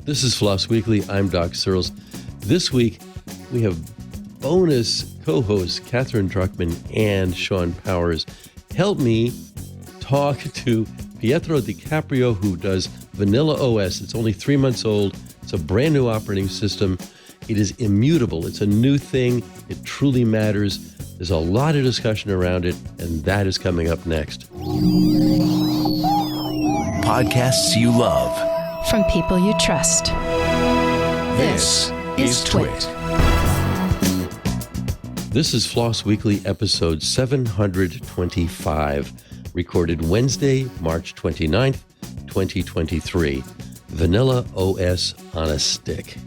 This is Floss Weekly. I'm Doc Searls. This week, we have bonus co-hosts Katherine Druckman and Shawn Powers. Help me talk to Pietro di Caprio, who does VanillaOS. It's only 3 months old. It's a brand new operating system. It is immutable. It's a new thing. It truly matters. There's a lot of discussion around it, and that is coming up next. Podcasts you love. From people you trust. This is TWiT. This is Floss Weekly episode 725, recorded Wednesday, March 29th, 2023. VanillaOS on a stick.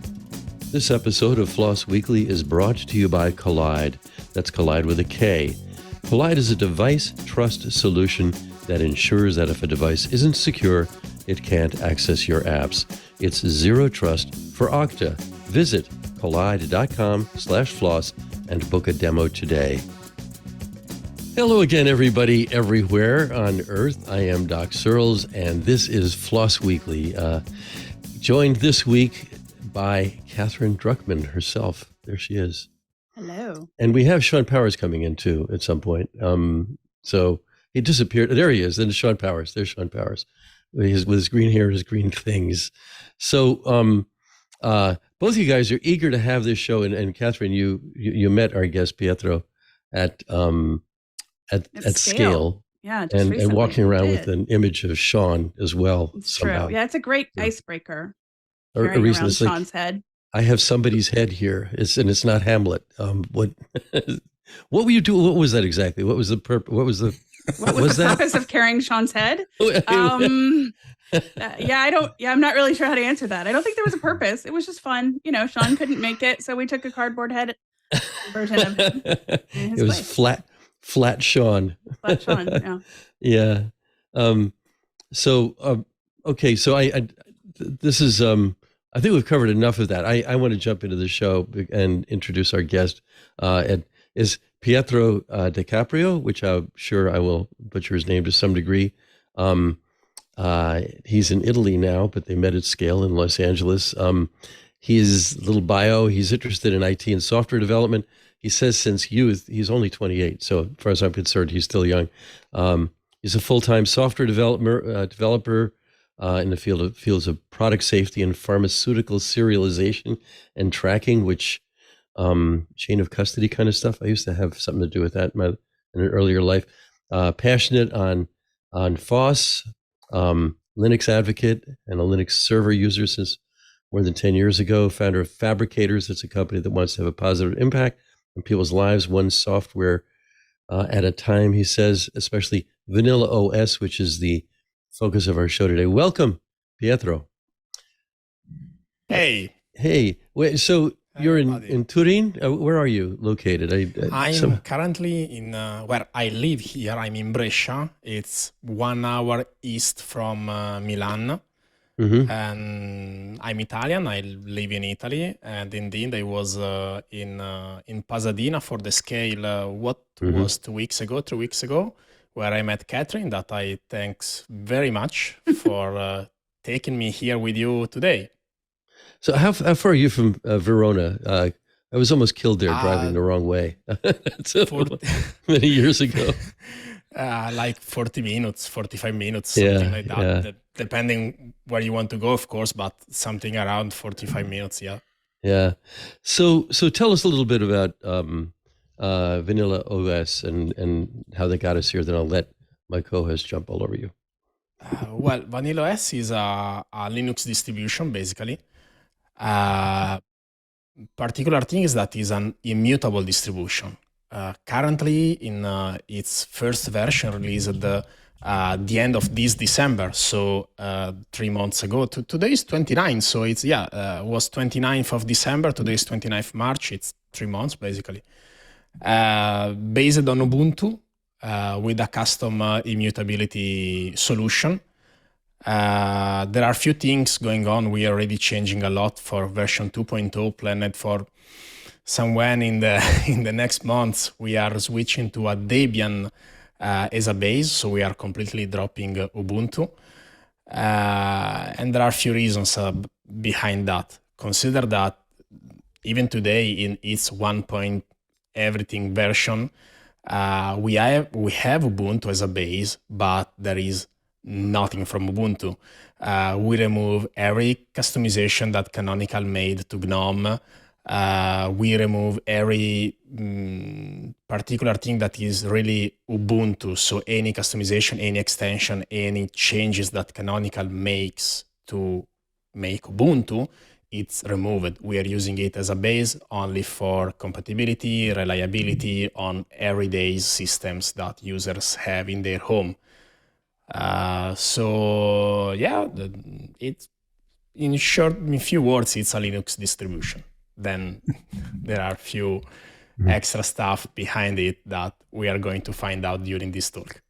This episode of Floss Weekly is brought to you by Collide. That's Collide with a K. Collide is a device trust solution that ensures that if a device isn't secure, it can't access your apps. It's zero trust for Okta. Visit collide.com/floss and book a demo today. Hello again, everybody, everywhere on Earth. I am Doc Searls, and this is Floss Weekly. Joined this week by Katherine Druckman herself. There she is. Hello. And we have Shawn Powers coming in too at some point. So he disappeared. There he is. Then Shawn Powers. There's Shawn Powers. With his green hair and his green things. So both of you guys are eager to have this show. And Katherine, you met our guest Pietro at scale. Yeah, and walking around with an image of Shawn as well. It's somehow. true. Yeah, it's a great icebreaker. A reason around it's like, Shawn's head. I have somebody's head here. It's not Hamlet. What were you doing? What was that exactly? What was the purpose? What was the purpose of carrying Shawn's head? I'm not really sure how to answer that. I don't think there was a purpose. It was just fun. You know, Shawn couldn't make it, so we took a cardboard head version of him. It was flat Shawn. Flat Shawn, yeah. Yeah. Okay. So this is, I think we've covered enough of that. I want to jump into the show and introduce our guest. Is Pietro di Caprio, which I'm sure I will butcher his name to some degree. He's in Italy now, but they met at scale in Los Angeles. His little bio, he's interested in IT and software development. He says since youth, he's only 28. So as far as I'm concerned, he's still young. He's a full-time software developer in the fields of product safety and pharmaceutical serialization and tracking, which chain of custody kind of stuff. I used to have something to do with that in an earlier life. Passionate on FLOSS, Linux advocate and a Linux server user since more than 10 years ago. Founder of Fabricators. It's a company that wants to have a positive impact on people's lives, one software at a time, he says, especially VanillaOS, which is the focus of our show today. Welcome, Pietro. Hey. Wait, so you're in Turin? Where are you located? I'm currently in where I live here. I'm in Brescia. It's 1 hour east from Milan. Mm-hmm. And I'm Italian. I live in Italy. And indeed, I was in Pasadena for the scale, was 3 weeks ago, where I met Katherine, that I thanks very much for taking me here with you today. So how far are you from Verona? I was almost killed there driving the wrong way. Many years ago. Like 40 minutes, 45 minutes, something like that. Yeah. Depending where you want to go, of course, but something around 45 minutes, yeah. Yeah. So tell us a little bit about VanillaOS and how they got us here. Then I'll let my co-host jump all over you. Well, VanillaOS is a Linux distribution, basically. Particular thing is that it's an immutable distribution. Currently, in its first version released at the end of this December, so 3 months ago. Today is 29, so it's was 29th of December. Today is 29th March. It's 3 months basically. Based on Ubuntu with a custom immutability solution. There are a few things going on. We are already changing a lot for version 2.0 planned for somewhere in the next months. We are switching to a Debian as a base, so we are completely dropping Ubuntu. And there are a few reasons behind that. Consider that even today in its 1 point everything version, we have Ubuntu as a base, but there is nothing from Ubuntu. We remove every customization that Canonical made to GNOME. We remove every particular thing that is really Ubuntu. So any customization, any extension, any changes that Canonical makes to make Ubuntu, it's removed. We are using it as a base only for compatibility, reliability on everyday systems that users have in their home. So yeah, it's in short, in few words, it's a Linux distribution. Then there are a few extra stuff behind it that we are going to find out during this talk.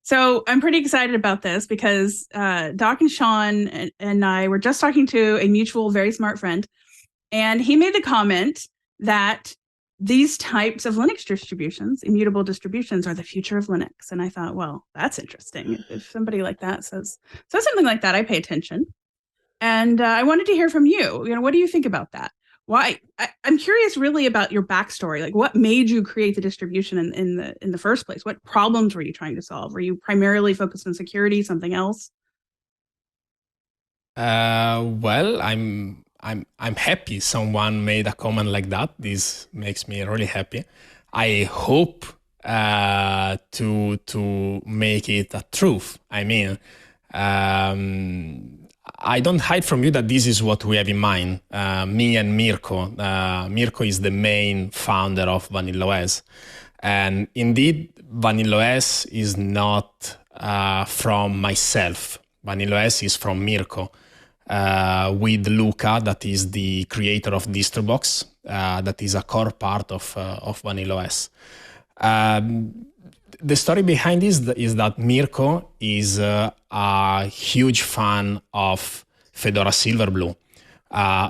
So I'm pretty excited about this because Doc and Shawn and I were just talking to a mutual, very smart friend, and he made the comment that these types of Linux distributions, immutable distributions, are the future of Linux. And I thought, well, that's interesting. If somebody like that says something like that, I pay attention. And I wanted to hear from you. What do you think about that? Why? I'm curious, really, about your backstory. Like, what made you create the distribution in the first place? What problems were you trying to solve? Were you primarily focused on security, something else? Well, I'm happy someone made a comment like that. This makes me really happy. I hope to make it a truth. I mean, I don't hide from you that this is what we have in mind, me and Mirko. Mirko is the main founder of VanillaOS. And indeed, VanillaOS is not from myself. VanillaOS is from Mirko, with Luca, that is the creator of DistroBox, that is a core part of VanillaOS. The story behind this is that Mirko is a huge fan of Fedora Silverblue.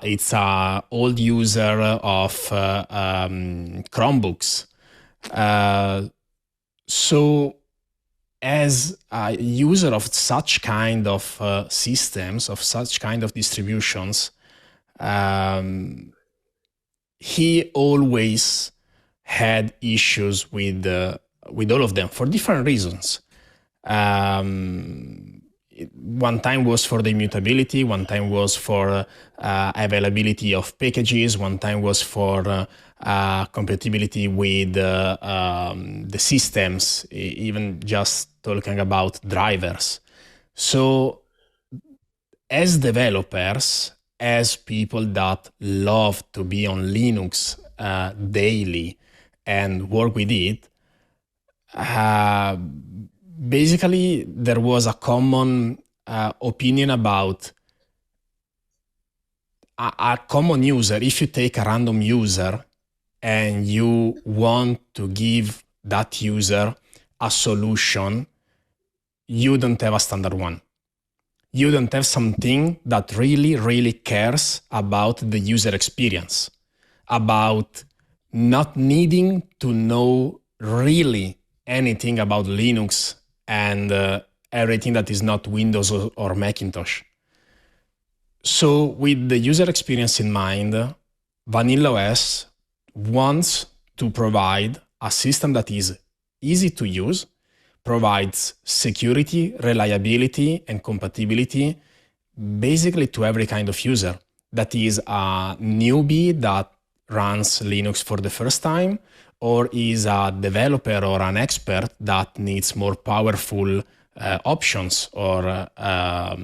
It's an old user of Chromebooks. So as a user of such kind of systems, of such kind of distributions, he always had issues with all of them for different reasons. One time was for the immutability, one time was for availability of packages, one time was for compatibility with the systems, even just talking about drivers. So as developers, as people that love to be on Linux daily and work with it, basically there was a common opinion about a common user. If you take a random user and you want to give that user a solution, you don't have a standard one. You don't have something that really cares about the user experience, about not needing to know really anything about Linux and everything that is not Windows or Macintosh. So with the user experience in mind, VanillaOS wants to provide a system that is easy to use, provides security, reliability, and compatibility basically to every kind of user. That is a newbie that runs Linux for the first time, or is a developer or an expert that needs more powerful options or, I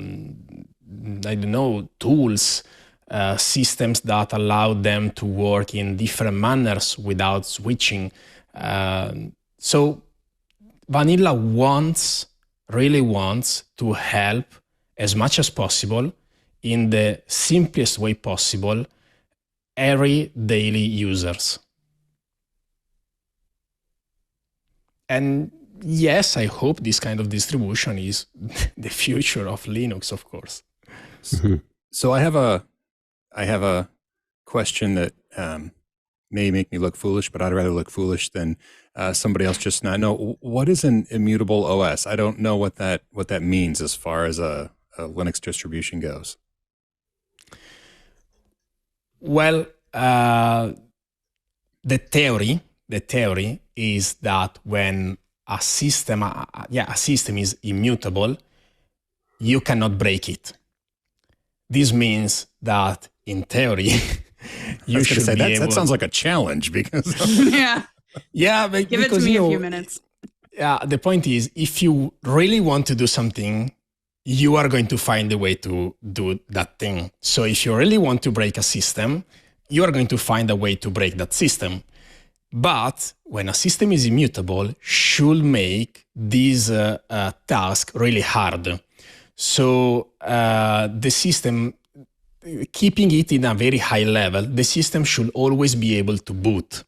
don't know, tools, systems that allow them to work in different manners without switching. So Vanilla really wants to help as much as possible in the simplest way possible every daily users. And yes, I hope this kind of distribution is the future of Linux, of course. So I have a question that may make me look foolish, but I'd rather look foolish than somebody else just now. No, what is an immutable OS? I don't know what that means as far as a Linux distribution goes. Well, the theory is that when a system is immutable, you cannot break it. This means that in theory, you should be able. That sounds like a challenge because yeah, but give it to me a few minutes. The point is, if you really want to do something, you are going to find a way to do that thing. So if you really want to break a system, you are going to find a way to break that system. But when a system is immutable, should make this task really hard. So the system, keeping it in a very high level, the system should always be able to boot.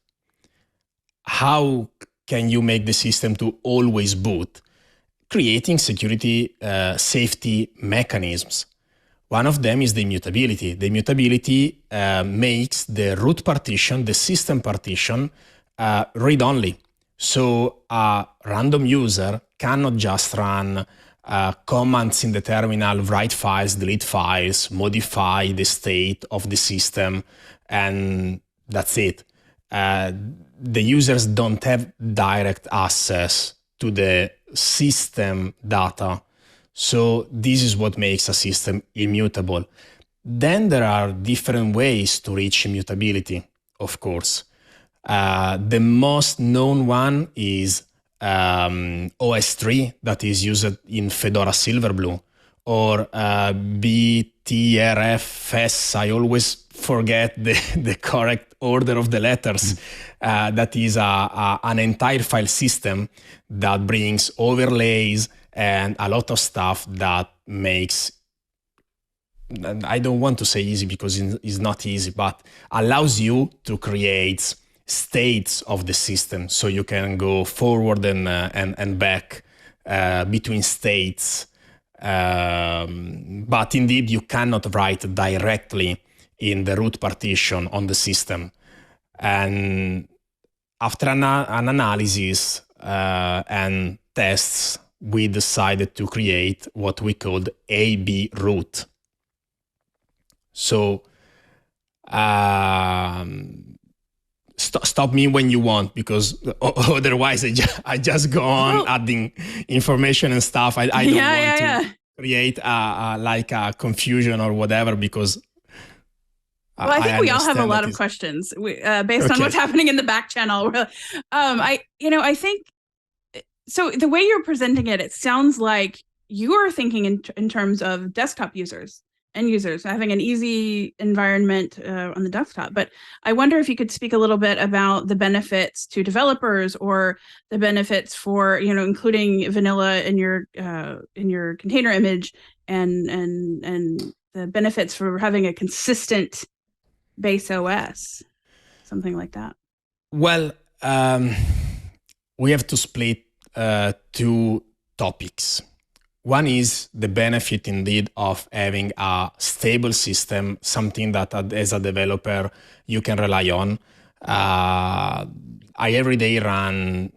How can you make the system to always boot? Creating security safety mechanisms. One of them is the immutability. The immutability makes the root partition, the system partition, read-only. So a random user cannot just run commands in the terminal, write files, delete files, modify the state of the system, and that's it. The users don't have direct access to the system data. So this is what makes a system immutable. Then there are different ways to reach immutability, of course. The most known one is OS3 that is used in Fedora Silverblue, or BTRFS. I always forget the correct order of the letters. That is an entire file system that brings overlays and a lot of stuff that makes, I don't want to say easy because it's not easy, but allows you to create states of the system, so you can go forward and back between states. But indeed, you cannot write directly in the root partition on the system. And after an analysis and tests, we decided to create what we called AB root. So stop me when you want, because otherwise I just go on adding information and stuff. I don't want to create like a confusion or whatever, because well, I think we all have a lot of questions based on what's happening in the back channel. I think so. The way you're presenting it, it sounds like you are thinking in terms of desktop users, end users, having an easy environment on the desktop. But I wonder if you could speak a little bit about the benefits to developers, or the benefits for, including vanilla in your container image, and the benefits for having a consistent base OS, something like that. Well, we have to split two topics. One is the benefit indeed of having a stable system, something that as a developer you can rely on. I every day run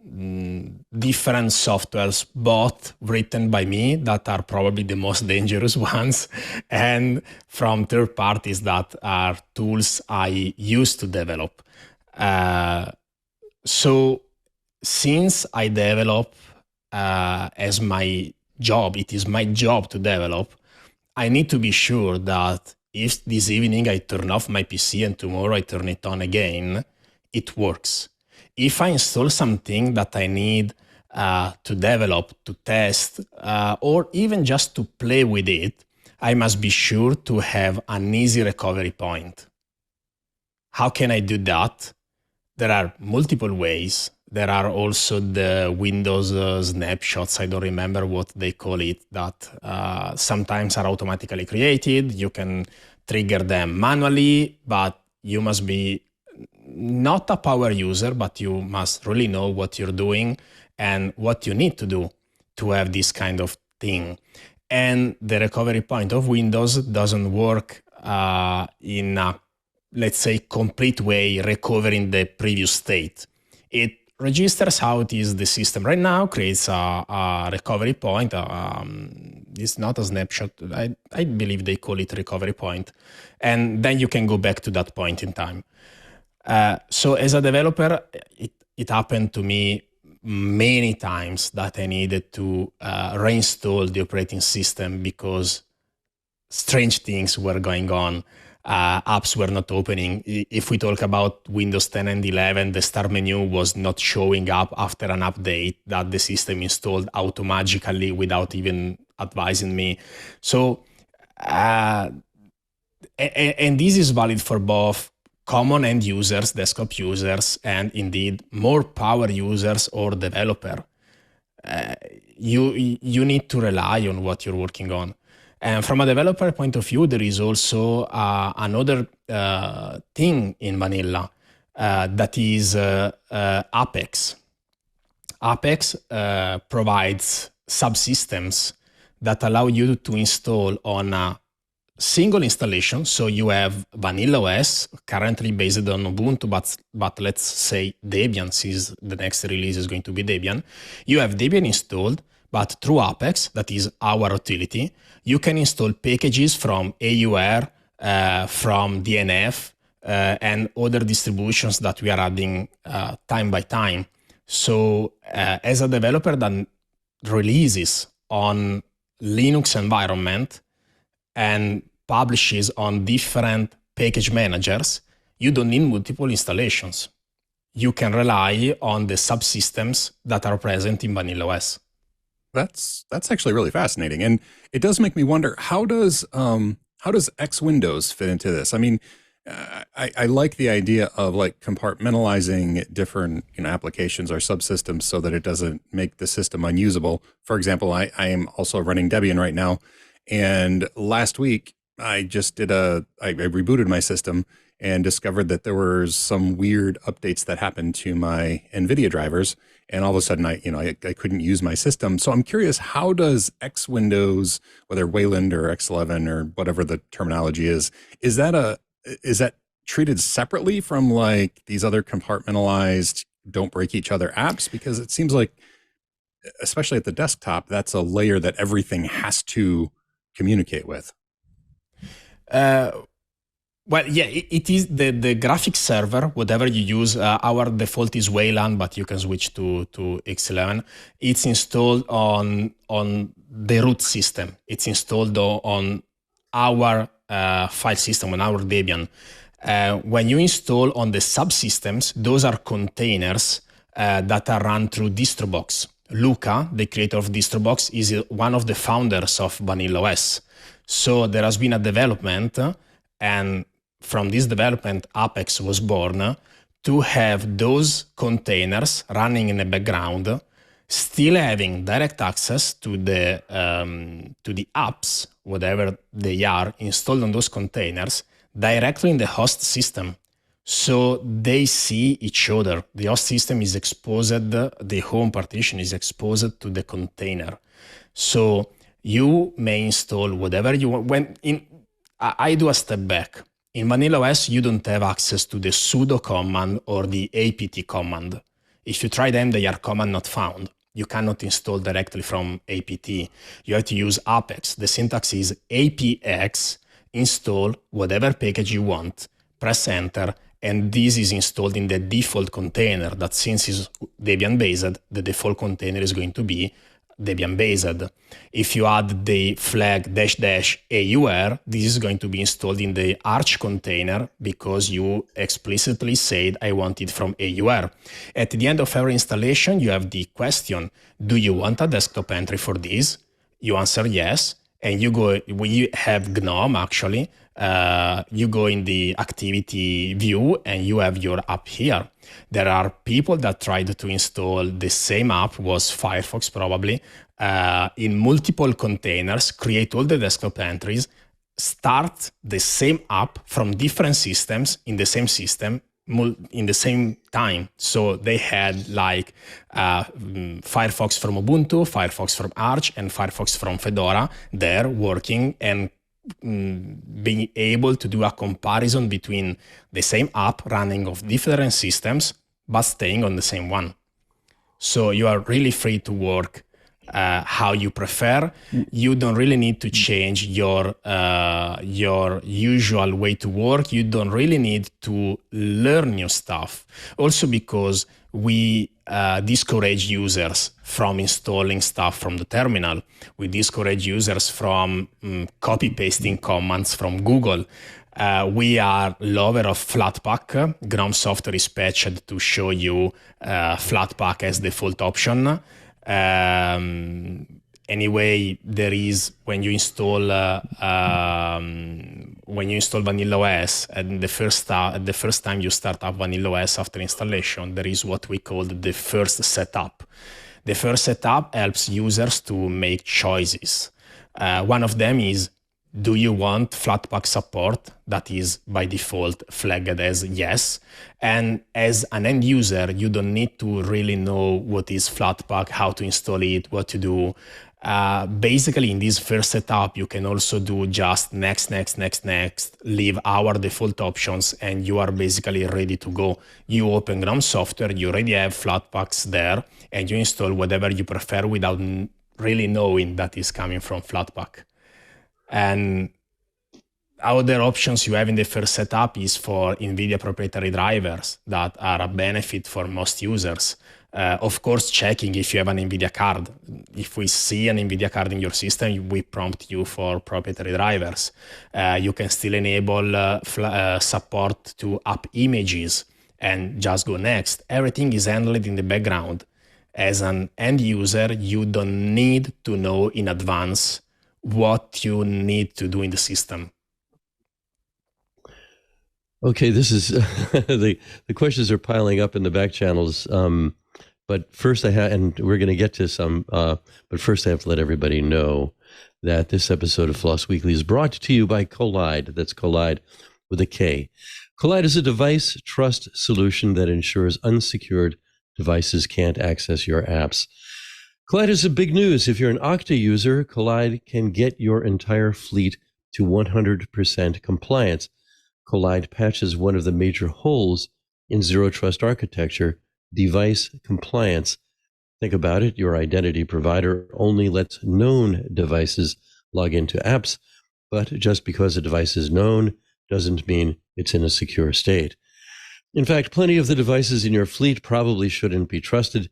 different softwares, both written by me, that are probably the most dangerous ones, and from third parties that are tools I use to develop. So since I develop as my job, it is my job to develop, I need to be sure that if this evening I turn off my PC and tomorrow I turn it on again, it works. If I install something that I need to develop, to test, or even just to play with it, I must be sure to have an easy recovery point. How can I do that? There are multiple ways. There are also the Windows snapshots, I don't remember what they call it, that sometimes are automatically created. You can trigger them manually, but you must be not a power user, but you must really know what you're doing and what you need to do to have this kind of thing. And the recovery point of Windows doesn't work in a, let's say, complete way, recovering the previous state. It registers how it is the system right now, creates a recovery point. It's not a snapshot. I believe they call it recovery point. And then you can go back to that point in time. So as a developer, it happened to me many times that I needed to reinstall the operating system because strange things were going on. Apps were not opening. If we talk about Windows 10 and 11, the start menu was not showing up after an update that the system installed automatically without even advising me. So, and this is valid for both common end users, desktop users, and indeed more power users or developer. You need to rely on what you're working on. And from a developer point of view, there is also another thing in Vanilla that is Apex. Apex provides subsystems that allow you to install on a single installation. So you have VanillaOS, currently based on Ubuntu, but let's say Debian, since the next release is going to be Debian. You have Debian installed, but through Apex, that is our utility, you can install packages from AUR, from DNF, and other distributions that we are adding time by time. So as a developer that releases on Linux environment and publishes on different package managers, you don't need multiple installations. You can rely on the subsystems that are present in VanillaOS. That's actually really fascinating, and it does make me wonder, how does X Windows fit into this? I mean, I like the idea of like compartmentalizing different applications or subsystems so that it doesn't make the system unusable. For example, I am also running Debian right now, and last week I just I rebooted my system and discovered that there were some weird updates that happened to my NVIDIA drivers. And all of a sudden, I couldn't use my system. So I'm curious, how does X Windows, whether Wayland or X11 or whatever the terminology is that treated separately from like these other compartmentalized, don't break each other apps? Because it seems like, especially at the desktop, that's a layer that everything has to communicate with. Well, yeah, it is the graphics server, whatever you use. Our default is Wayland, but you can switch to X11. It's installed on the root system. It's installed on our file system, on our Debian. When you install on the subsystems, those are containers that are run through DistroBox. Luca, the creator of DistroBox, is one of the founders of VanillaOS. So there has been a development, and from this development, Apex was born to have those containers running in the background, still having direct access to the apps, whatever they are, installed on those containers, directly in the host system. So they see each other. The host system is exposed, the home partition is exposed to the container. So you may install whatever you want. I do a step back. In VanillaOS, you don't have access to the sudo command or the apt command. If you try them, they are command not found. You cannot install directly from apt. You have to use Apex. The syntax is apx, install whatever package you want, press enter, and this is installed in the default container that, since it's Debian-based, the default container is going to be Debian-based. If you add the flag --AUR, this is going to be installed in the Arch container because you explicitly said, I want it from AUR. At the end of every installation, you have the question, do you want a desktop entry for this? You answer yes, and you go, we have GNOME actually, you go in the activity view and you have your app here. There are people that tried to install the same app, was Firefox probably, in multiple containers, create all the desktop entries, start the same app from different systems in the same system in the same time. So they had like Firefox from Ubuntu, Firefox from Arch, and Firefox from Fedora there working and being able to do a comparison between the same app running of different systems, but staying on the same one. So you are really free to work how you prefer. You don't really need to change your usual way to work. You don't really need to learn new stuff. Also because we discourage users from installing stuff from the terminal. We discourage users from copy-pasting commands from Google. We are lover of Flatpak. GNOME software is patched to show you Flatpak as default option. Anyway, there is when you install VanillaOS, and the first time you start up VanillaOS after installation, there is what we call the first setup. The first setup helps users to make choices. One of them is, do you want Flatpak support? That is by default flagged as yes. And as an end user, you don't need to really know what is Flatpak, how to install it, what to do. Basically, in this first setup, you can also do just next, leave our default options, and you are basically ready to go. You open GNOME software, you already have Flatpaks there, and you install whatever you prefer without really knowing that is coming from Flatpak. And other options you have in the first setup is for NVIDIA proprietary drivers that are a benefit for most users. Of course, checking if you have an NVIDIA card. If we see an NVIDIA card in your system, we prompt you for proprietary drivers. You can still enable support to app images and just go next. Everything is handled in the background. As an end user, you don't need to know in advance what you need to do in the system. Okay, this is the questions are piling up in the back channels. But first and we're going to get to some, but first I have to let everybody know that this episode of Floss Weekly is brought to you by Collide. That's Collide with a K. Collide is a device trust solution that ensures unsecured devices can't access your apps. Collide is a big news. If you're an Okta user, Collide can get your entire fleet to 100% compliance. Collide patches one of the major holes in zero trust architecture, device compliance. Think about it. Your identity provider only lets known devices log into apps, but just because a device is known doesn't mean it's in a secure state. In fact, plenty of the devices in your fleet probably shouldn't be trusted.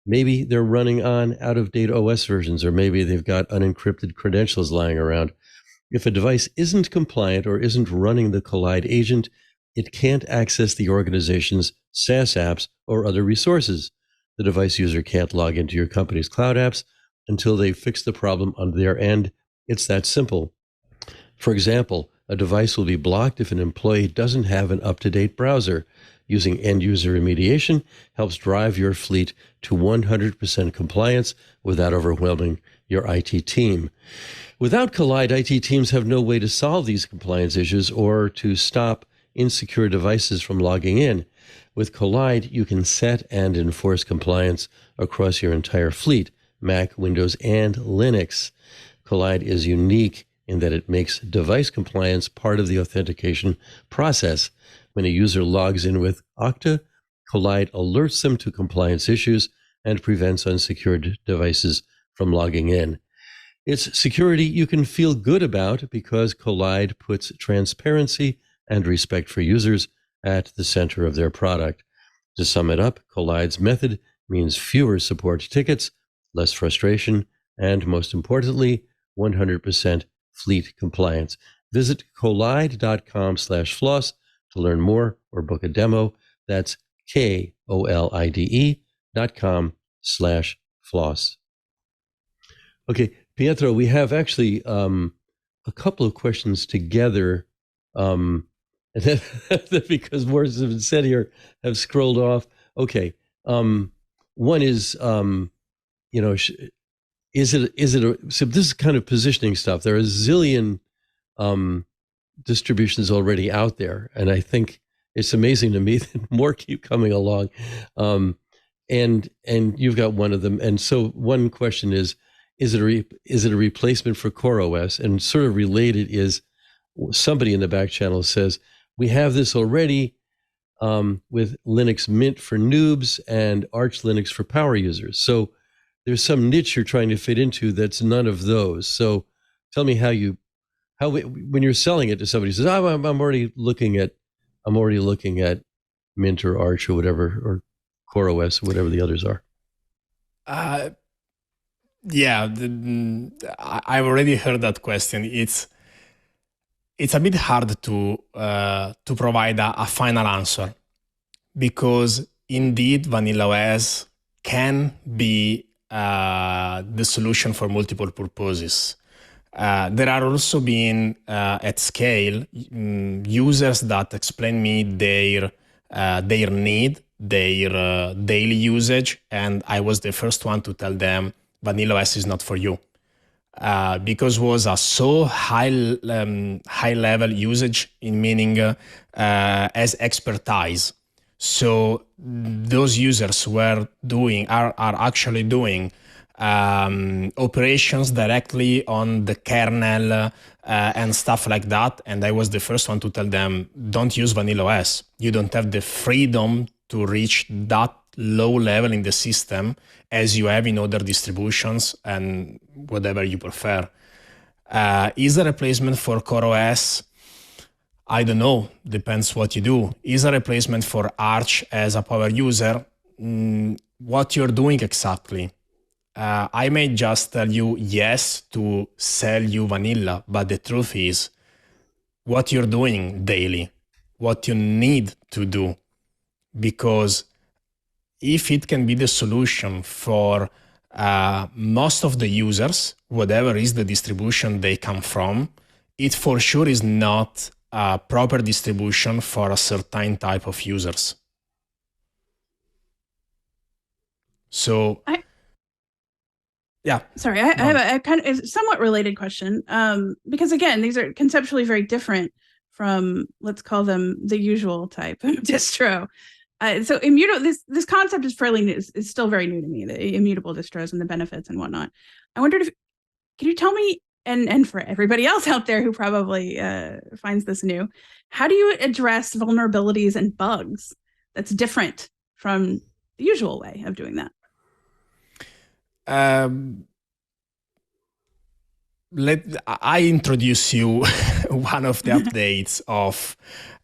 Maybe they're running on out-of-date OS versions, or maybe they've got unencrypted credentials lying around. If a device isn't compliant or isn't running the Collide agent, it can't access the organization's SaaS apps or other resources. The device user can't log into your company's cloud apps until they fix the problem on their end. It's that simple. For example, a device will be blocked if an employee doesn't have an up-to-date browser. Using end-user remediation helps drive your fleet to 100% compliance without overwhelming your IT team. Without Collide, IT teams have no way to solve these compliance issues or to stop insecure devices from logging in. With Collide, you can set and enforce compliance across your entire fleet, Mac, Windows, and Linux. Collide is unique in that it makes device compliance part of the authentication process. When a user logs in with Okta, Collide alerts them to compliance issues and prevents unsecured devices from logging in. It's security you can feel good about because Collide puts transparency and respect for users at the center of their product. To sum it up, Collide's method means fewer support tickets, less frustration, and most importantly, 100% fleet compliance. Visit collide.com/floss to learn more or book a demo. That's KOLIDE.com/floss. Okay, Pietro, we have actually a couple of questions together because more has been said here, have scrolled off. Okay, one is, so this is kind of positioning stuff. There are a zillion distributions already out there, and I think it's amazing to me that more keep coming along. And you've got one of them. And so one question is it a replacement for CoreOS? And sort of related is somebody in the back channel says, we have this already. with Linux Mint for noobs and Arch Linux for power users. So there's some niche you're trying to fit into that's none of those. So tell me how when you're selling it to somebody who says, I'm already looking at Mint or Arch or whatever, or CoreOS or whatever the others are. I've already heard that question. It's a bit hard to provide a final answer, because indeed VanillaOS can be the solution for multiple purposes. There are also been at scale users that explain me their need, their daily usage, and I was the first one to tell them VanillaOS is not for you. Because was a so high level usage, in meaning as expertise. So those users are actually doing operations directly on the kernel and stuff like that. And I was the first one to tell them, don't use VanillaOS. You don't have the freedom to reach that low level in the system as you have in other distributions and whatever you prefer. Is a replacement for CoreOS? I don't know. Depends what you do. Is a replacement for Arch as a power user? What you're doing exactly? I may just tell you yes to sell you vanilla, but the truth is what you're doing daily, what you need to do. Because if it can be the solution for most of the users, whatever is the distribution they come from, it for sure is not a proper distribution for a certain type of users. So, Sorry, I have a kind of somewhat related question, because again, these are conceptually very different from, let's call them the usual type of distro. So this concept is fairly new. It's still very new to me, the immutable distros and the benefits and whatnot. I wondered can you tell me, and for everybody else out there who probably finds this new, how do you address vulnerabilities and bugs that's different from the usual way of doing that? I introduce you one of the updates of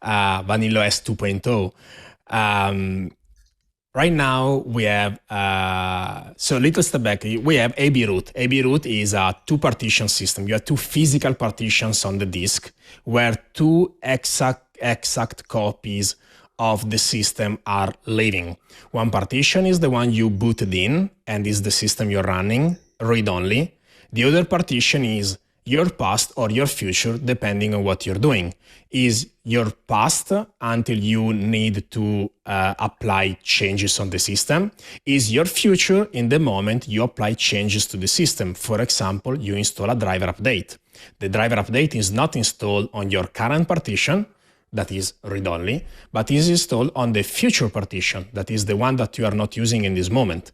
VanillaOS 2.0. Right now we have, so little step back, we have AB root. AB root is a two partition system. You have two physical partitions on the disk where two exact copies of the system are living. One partition is the one you booted in and is the system you're running, read-only. The other partition is your past or your future, depending on what you're doing. Is your past until you need to apply changes on the system? Is your future in the moment you apply changes to the system? For example, you install a driver update. The driver update is not installed on your current partition, that is read-only, but is installed on the future partition, that is the one that you are not using in this moment.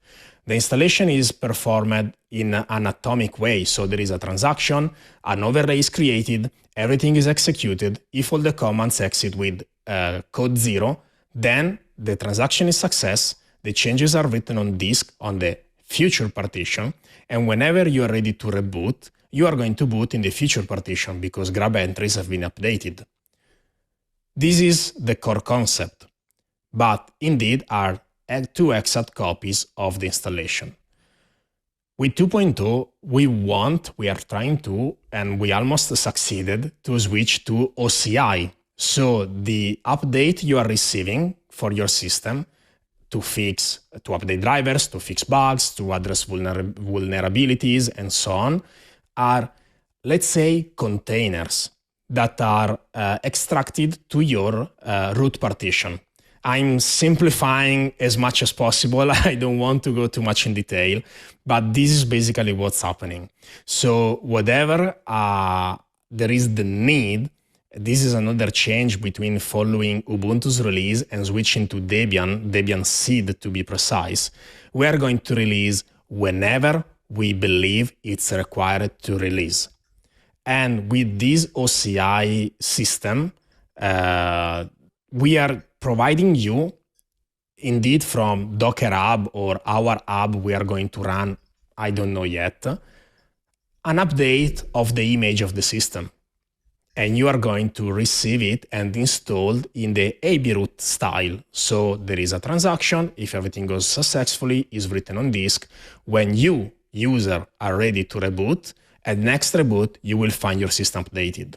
The installation is performed in an atomic way, so there is a transaction, an overlay is created, everything is executed. If all the commands exit with code 0, then the transaction is success, the changes are written on disk on the future partition, and whenever you are ready to reboot, you are going to boot in the future partition because grab entries have been updated. This is the core concept, but indeed are two exact copies of the installation. With 2.0, we are trying to, and we almost succeeded, to switch to OCI. So the update you are receiving for your system to update drivers, to fix bugs, to address vulnerabilities, and so on, are, let's say, containers that are extracted to your root partition. I'm simplifying as much as possible. I don't want to go too much in detail, but this is basically what's happening. So whatever there is the need, this is another change between following Ubuntu's release and switching to Debian seed to be precise. We are going to release whenever we believe it's required to release. And with this OCI system, we are providing you, indeed from Docker Hub or our hub we are going to run, I don't know yet, an update of the image of the system. And you are going to receive it and installed in the AB root style. So there is a transaction. If everything goes successfully, is written on disk. When you, user, are ready to reboot, at next reboot, you will find your system updated.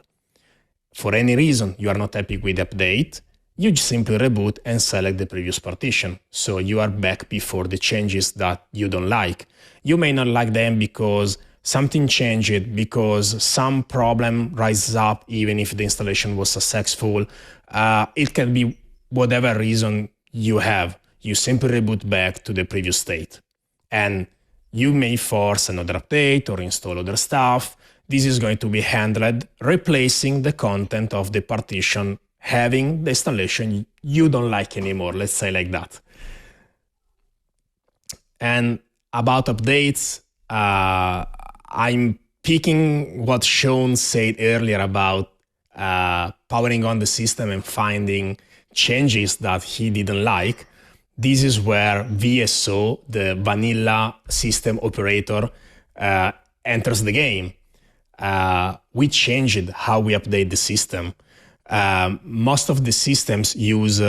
For any reason you are not happy with the update, you just simply reboot and select the previous partition. So you are back before the changes that you don't like. You may not like them because something changed, because some problem rises up even if the installation was successful. It can be whatever reason you have. You simply reboot back to the previous state. And you may force another update or install other stuff. This is going to be handled, replacing the content of the partition, having the installation you don't like anymore, let's say like that. And about updates, I'm picking what Shawn said earlier about powering on the system and finding changes that he didn't like. This is where VSO, the vanilla system operator, enters the game. We changed how we update the system. Most of the systems use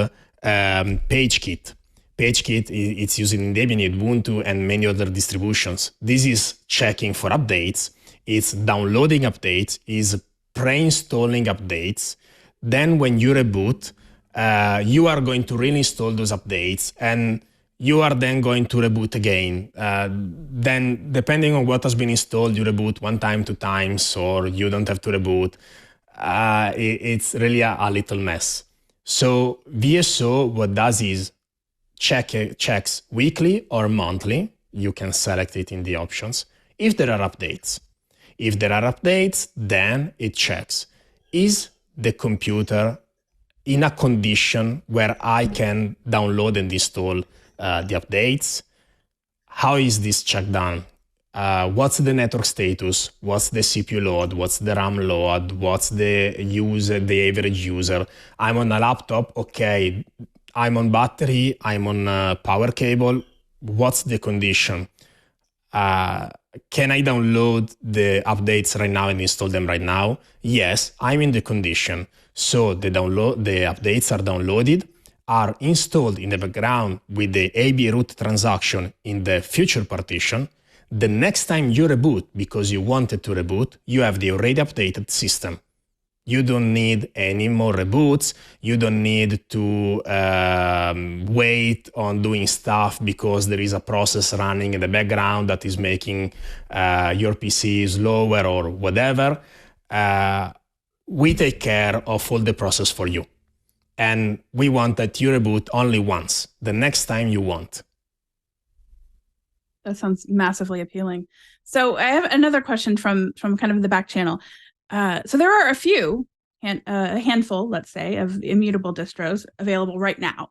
PageKit. PageKit, it's used in Debian, Ubuntu, and many other distributions. This is checking for updates. It's downloading updates, is pre-installing updates. Then when you reboot, you are going to reinstall those updates, and you are then going to reboot again. Then, depending on what has been installed, you reboot 1 time, 2 times, or you don't have to reboot. It's really a little mess. So VSO, what does is checks weekly or monthly. You can select it in the options. If there are updates. If there are updates, then it checks. Is the computer in a condition where I can download and install the updates? How is this check done? What's the network status? What's the CPU load? What's the RAM load? What's the user, the average user? I'm on a laptop, okay. I'm on battery, I'm on power cable. What's the condition? Can I download the updates right now and install them right now? Yes, I'm in the condition. So the updates are downloaded, are installed in the background with the AB root transaction in the future partition. The next time you reboot, because you wanted to reboot, you have the already updated system. You don't need any more reboots. You don't need to wait on doing stuff because there is a process running in the background that is making your PC slower or whatever. We take care of all the process for you. And we want that you reboot only once, the next time you want. That sounds massively appealing. So I have another question from kind of the back channel. So there are a handful, let's say, of immutable distros available right now.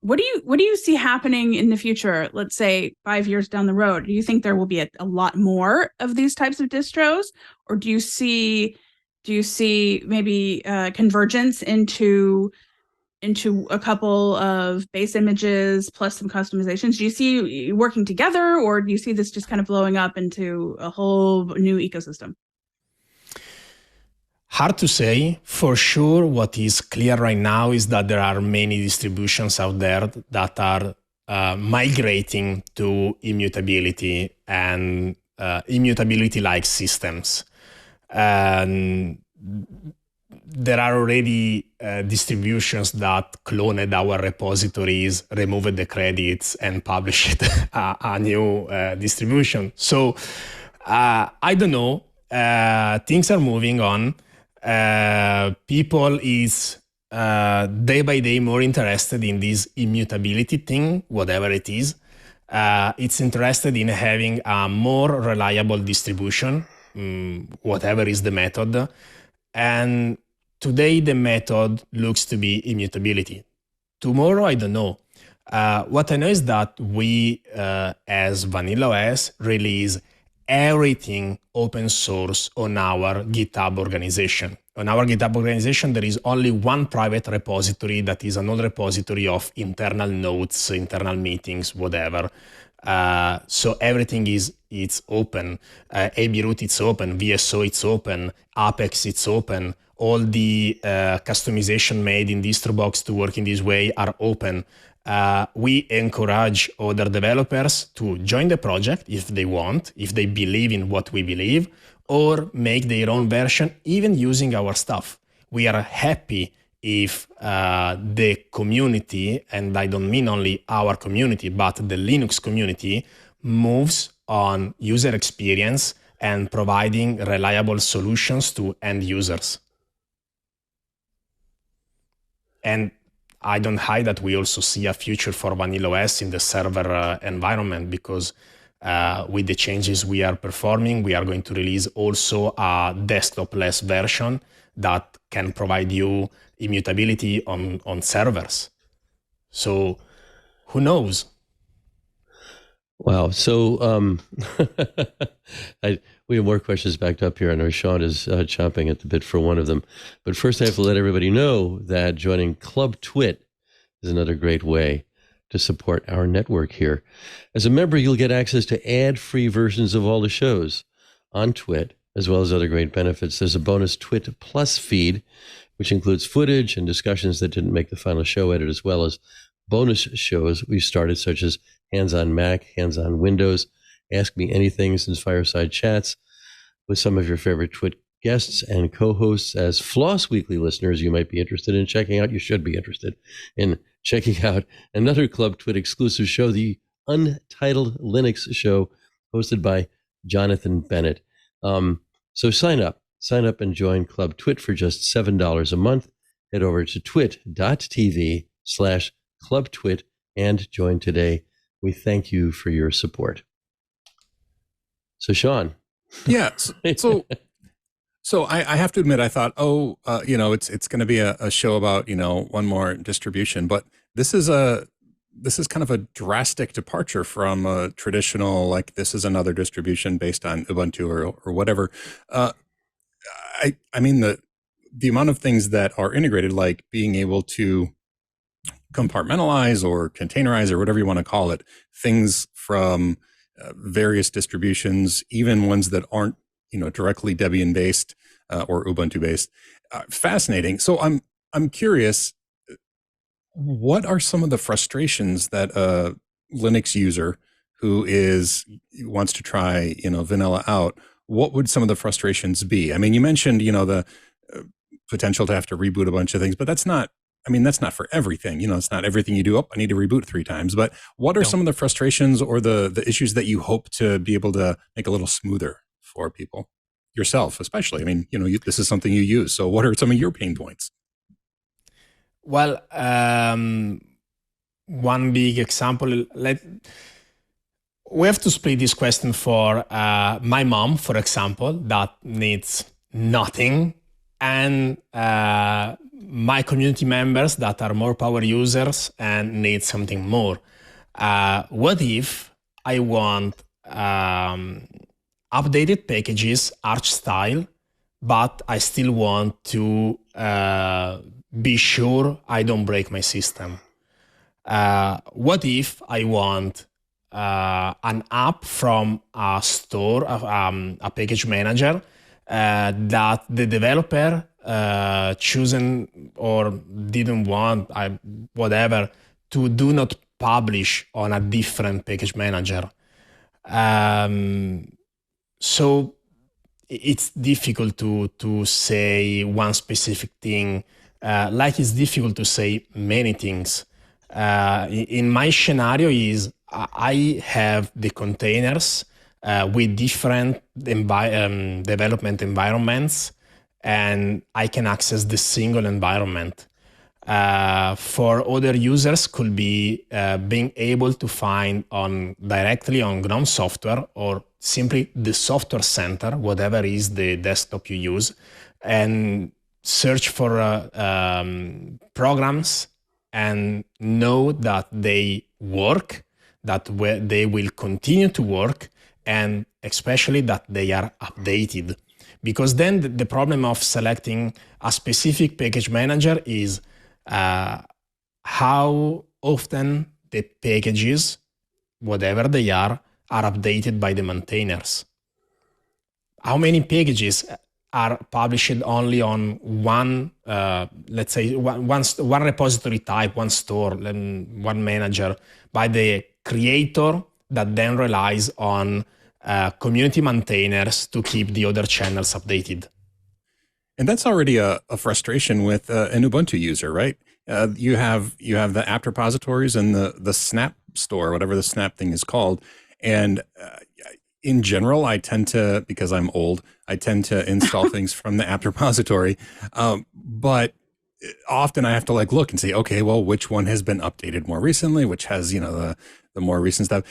What do you see happening in the future? Let's say 5 years down the road. Do you think there will be a lot more of these types of distros, or do you see maybe convergence into a couple of base images plus some customizations? Do you see working together, or do you see this just kind of blowing up into a whole new ecosystem? Hard to say. For sure, what is clear right now is that there are many distributions out there that are migrating to immutability and immutability-like systems. And there are already distributions that cloned our repositories, removed the credits, and published a new distribution. So I don't know. Things are moving on. People is day by day more interested in this immutability thing, whatever it is. It's interested in having a more reliable distribution, whatever is the method. And today the method looks to be immutability. Tomorrow, I don't know. What I know is that we, as VanillaOS, release everything open source on our GitHub organization. on our GitHub organization, there is only one private repository that is an old repository of internal notes, internal meetings, whatever. So everything it's open. AB root it's open, VSO it's open, Apex it's open. All the customization made in DistroBox to work in this way are open. We encourage other developers to join the project if they want, if they believe in what we believe, or make their own version, even using our stuff. We are happy if the community, and I don't mean only our community, but the Linux community, moves on user experience and providing reliable solutions to end users. And I don't hide that we also see a future for VanillaOS in the server environment, because with the changes we are performing, we are going to release also a desktop-less version that can provide you immutability on servers. So who knows? Wow. So we have more questions backed up here. I know Shawn is chomping at the bit for one of them. But first, I have to let everybody know that joining Club TWiT is another great way to support our network here. As a member, you'll get access to ad-free versions of all the shows on TWiT, as well as other great benefits. There's a bonus TWiT Plus feed, which includes footage and discussions that didn't make the final show edit, as well as bonus shows we started, such as Hands on Mac, Hands on Windows, Ask Me Anything, since fireside chats with some of your favorite TWiT guests and co-hosts. As FLOSS Weekly listeners, you might be interested in checking out, you should be interested in checking out another Club TWiT exclusive show, the Untitled Linux Show, hosted by Jonathan Bennett. So sign up and join Club TWiT for just $7 a month. Head over to twit.tv/clubtwit and join today. We thank you for your support. So Shawn. Yeah. So I have to admit, I thought, it's going to be a show about, one more distribution, but this is kind of a drastic departure from a traditional, like, this is another distribution based on Ubuntu or whatever. I mean, the amount of things that are integrated, like being able to compartmentalize or containerize or whatever you want to call it, things from various distributions, even ones that aren't, directly Debian based or Ubuntu based. Fascinating. So I'm curious, what are some of the frustrations that a Linux user who wants to try, vanilla out, what would some of the frustrations be? I mean, you mentioned, the potential to have to reboot a bunch of things, but that's not for everything. It's not everything you do. I need to reboot 3 times. But what are some of the frustrations or the issues that you hope to be able to make a little smoother for people, yourself especially? I mean, this is something you use. So what are some of your pain points? Well, one big example, we have to split this question for my mom, for example, that needs nothing, and my community members that are more power users and need something more. What if I want updated packages, Arch style, but I still want to be sure I don't break my system? What if I want an app from a store, a package manager, that the developer chosen or didn't want, whatever, to do not publish on a different package manager? So it's difficult to say one specific thing, like it's difficult to say many things. In my scenario is I have the containers with different development environments, and I can access the single environment. For other users, could be being able to find directly on GNOME software or simply the software center, whatever is the desktop you use, and search for programs and know that they work, that they will continue to work, and especially that they are updated. because then the problem of selecting a specific package manager is how often the packages, whatever they are updated by the maintainers. How many packages are published only on one, let's say, one repository type, one store, one manager by the creator that then relies on community maintainers to keep the other channels updated. And that's already a frustration with an Ubuntu user, right? You have the apt repositories and the Snap store, whatever the Snap thing is called. And in general, I tend to, because I'm old, I tend to install things from the apt repository. But often I have to look and say, okay, well, which one has been updated more recently, which has, the more recent stuff.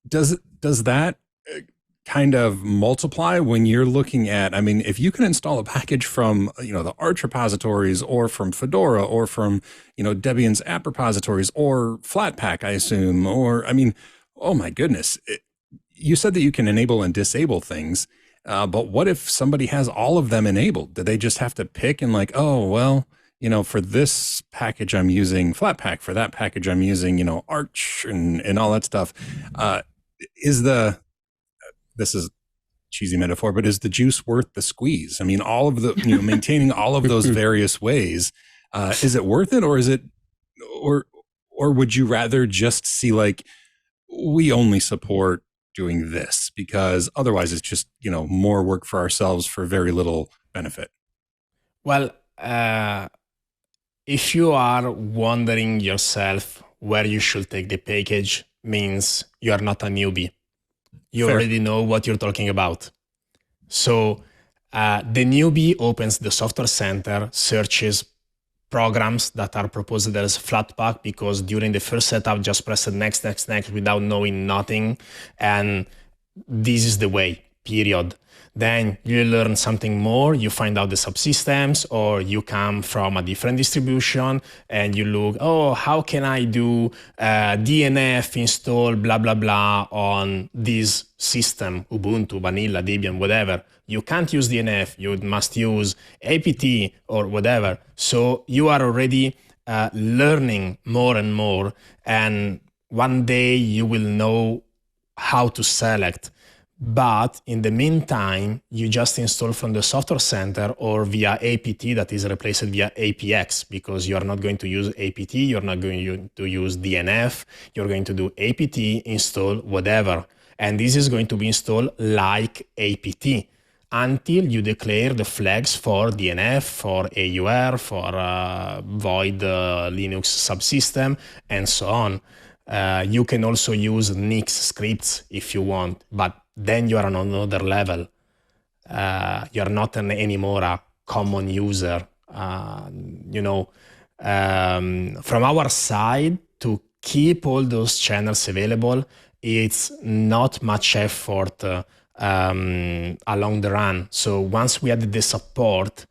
Does that kind of multiply when you're looking at, if you can install a package from, the Arch repositories or from Fedora or from, Debian's app repositories or Flatpak, I assume, or, oh my goodness. You said that you can enable and disable things, but what if somebody has all of them enabled? Do they just have to pick and for this package I'm using Flatpak, for that package I'm using, Arch and all that stuff. This is a cheesy metaphor, but is the juice worth the squeeze? All of the, maintaining all of those various ways, is it worth it, or is it, or would you rather just see we only support doing this because otherwise it's just, more work for ourselves for very little benefit? Well, if you are wondering yourself where you should take the package, means you are not a newbie. You Fair. Already know what you're talking about. So the newbie opens the Software Center, searches programs that are proposed as Flatpak, because during the first setup, just press next without knowing nothing. And this is the way, period. Then you learn something more, you find out the subsystems, or you come from a different distribution and you look, how can I do DNF install blah, blah, blah on this system, Ubuntu, Vanilla, Debian, whatever. You can't use DNF, you must use apt or whatever. So you are already learning more and more, and one day you will know how to select. But in the meantime, you just install from the Software Center or via apt that is replaced via apx, because you are not going to use apt, you're not going to use DNF, you're going to do apt install whatever. And this is going to be installed like apt until you declare the flags for DNF, for AUR, for void Linux subsystem, and so on. You can also use Nix scripts if you want, but then you are on another level. You're not anymore a common user. From our side, to keep all those channels available, it's not much effort along the run. So once we added the support,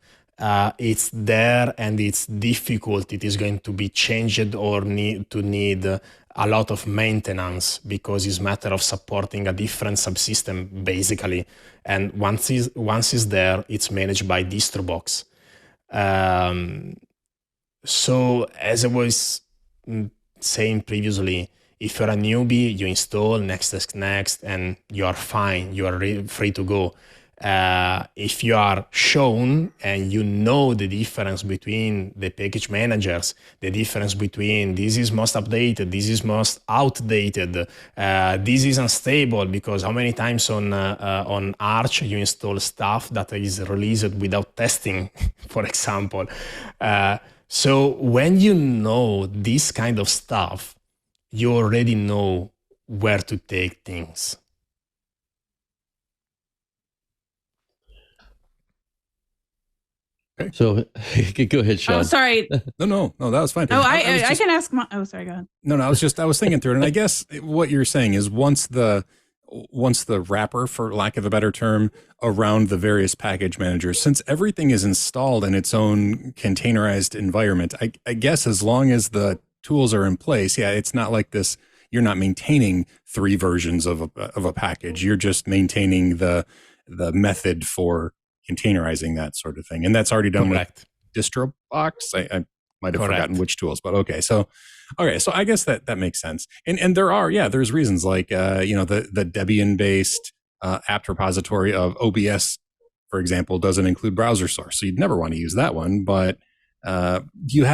it's there and it's difficult. It is going to be changed or need a lot of maintenance, because it's a matter of supporting a different subsystem basically. And once it's there, it's managed by DistroBox. So as I was saying previously, if you're a newbie, you install next, and you are fine. You are free to go. If you are shown and you know the difference between the package managers, the difference between this is most updated, this is most outdated, this is unstable, because how many times on Arch you install stuff that is released without testing, for example. So when you know this kind of stuff, you already know where to take things. So go ahead, Shawn. Oh, sorry. No, that was fine. I can ask. Sorry, go ahead. No, I was thinking through it, and I guess what you're saying is once the wrapper, for lack of a better term, around the various package managers, since everything is installed in its own containerized environment, I guess as long as the tools are in place, it's not like this. You're not maintaining 3 versions of a package. You're just maintaining the method for containerizing that sort of thing. And that's already done Correct. with DistroBox. I might have Correct. forgotten which tools, but okay. So I guess that makes sense. And there's reasons like, the Debian-based apt repository of OBS, for example, doesn't include browser source. So you'd never want to use that one. But you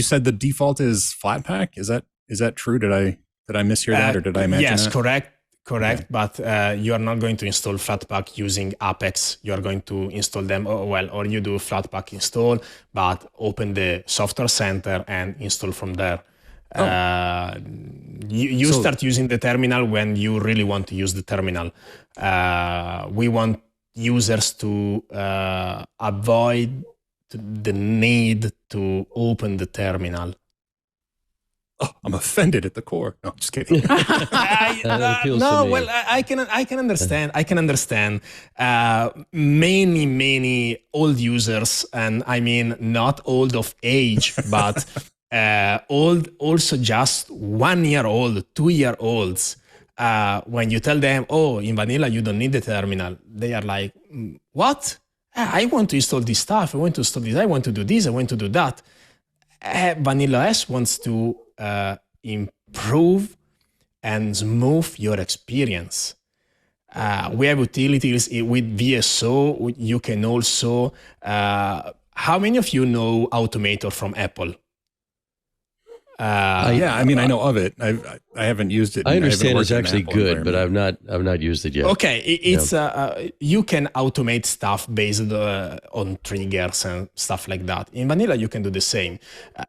said the default is Flatpak. Is that true? Did I mishear that, or did I imagine yes, that? correct. Okay. But you are not going to install Flatpak using Apex. You are going to install them, or you do Flatpak install, but open the software center and install from there. You start using the terminal when you really want to use the terminal. We want users to avoid the need to open the terminal. Oh, I'm offended at the core. No, just kidding. I can understand. I can understand. Many old users, and I mean not old of age, but old, also just 1 year old, 2 year olds. When you tell them, "Oh, in vanilla you don't need the terminal," they are like, "What? I want to install this stuff. I want to install this. I want to do this. I want to do that." VanillaOS wants to improve and smooth your experience. We have utilities with VSO. You can also, how many of you know Automator from Apple? I mean, I know of it. I haven't used it. I understand it's actually good, but I've not used it yet. Okay, it's you can automate stuff based on triggers and stuff like that. In vanilla, you can do the same.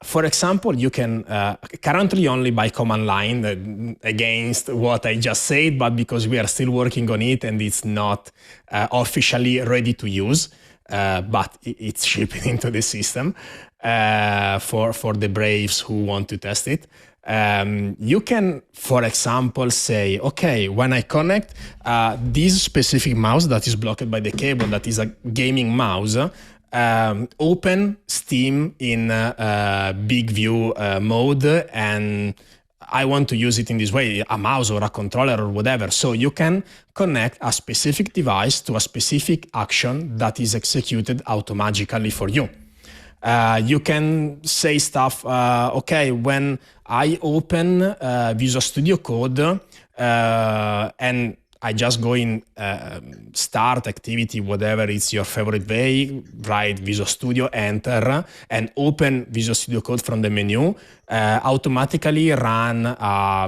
For example, you can currently only by command line against what I just said, but because we are still working on it and it's not officially ready to use, but it's shipping into the system. For the braves who want to test it, you can, for example, say, okay, when I connect this specific mouse that is blocked by the cable, that is a gaming mouse, open Steam in big view mode, and I want to use it in this way, a mouse or a controller or whatever. So you can connect a specific device to a specific action that is executed automatically for you. You can say stuff, okay, when I open Visual Studio Code and I just go in start activity, whatever is your favorite way, write Visual Studio, enter, and open Visual Studio Code from the menu, automatically run a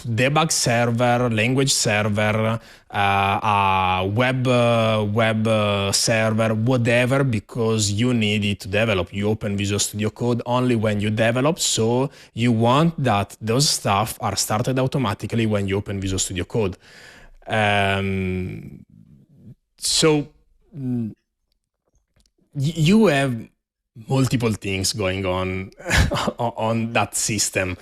debug server, language server, a web server, whatever, because you need it to develop. You open Visual Studio Code only when you develop, so you want that those stuff are started automatically when you open Visual Studio Code. So you have multiple things going on on that system.